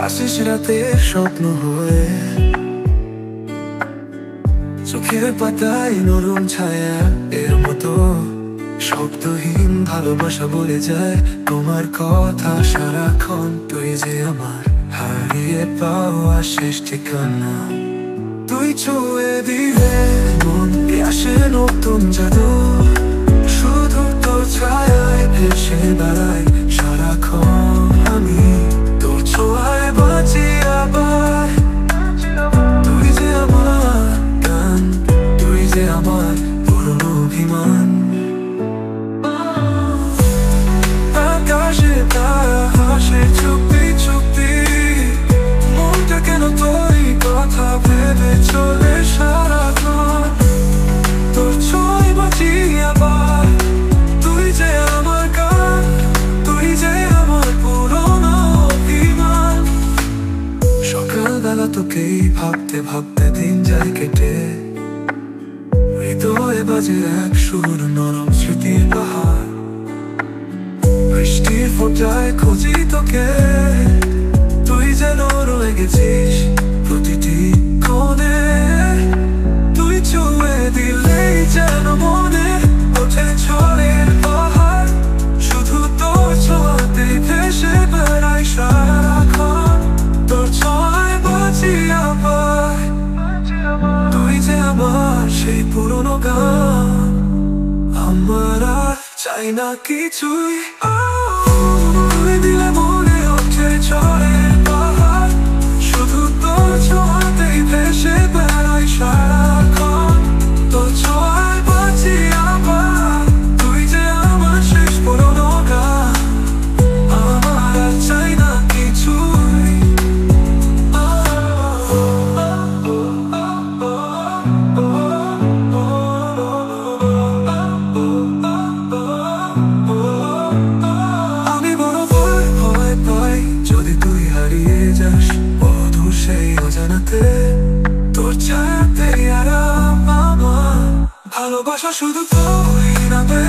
আসিস রাতের স্বপ্ন হয়ে, চোখের পাতায় নরম ছায়া এর মতো শব্দহীন ভালোবাসা বলে যায় তোমার কথা সারাক্ষণ। তুই যে আমার হারিয়ে পাওয়া শেষ ঠিকানা। তুই ছুঁয়ে দিলে মন আসে নতুন জাদু, শুধু তোর ছায়ায় ভেসে বেড়াই সারাক্ষণ আমি। তোর ছোঁয়ায় বাঁচি আবার, তুই যে আমার গান, তুই যে আমার পুরনো অভিমান। আকাশে তারা হাসে চুপি চুপি, মনটা কেন তোর কথা ভেবে চলে সারাক্ষণ। তোর ছোঁয়ায় বাঁচি আবার, তুই যে আমার গান, তুই যে আমার পুরনো অভিমান। সকালবেলা তোকেই ভাবতে ভাবতে দিন যায় কেটে, হৃদয়ে বাজে এক সুর নরম স্মৃতির পাহাড়। বৃষ্টির ফোঁটায় খুঁজি তোকে, তুই যেন রয়ে গেছিস প্রতিটি কোণে। তুই ছুঁয়ে দিলেই যেন মনে ওঠে ঝড়ের পাহাড়, শুধু তোর ছোঁয়াতেই ভেসে বেড়াই সারাক্ষণ। তোর ছোঁয়ায় বাঁচি আবার, তুই যে আমার সেই পুরনো গান। আমার আর চাই না কিছুই, তুই দিলে মনে ওঠে ঝড়ের পাহাড়, শুধু তোর ছোঁয়াতেই ভেসে বেড়াই সারাক্ষণ। তোর ছোঁয়ায় বাঁচি আবার, তুই যে আমার শেষ পুরনো গান। আমার আর চাই না কিছুই। আমি বড় ভয় ভয় পাই যদি তুই হারিয়ে যাস অদূর সেই অজানাতে। তোর ছায়াতেই আরাম আমার, ভালোবাসা শুধু তুই নামে,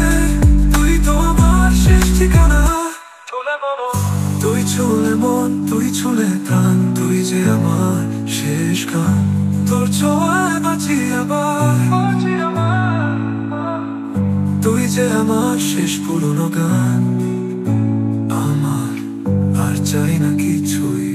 তুই তো আমার শেষ ঠিকানা। তুই ছুঁলে মন, তুই ছুঁলে প্রাণ, তুই যে আমার শেষ গান। তোর ছোঁয়ায় বাঁচি আবার, তুই যে আমার শেষ পুরনো গান। আমার আর চাই না কিছুই।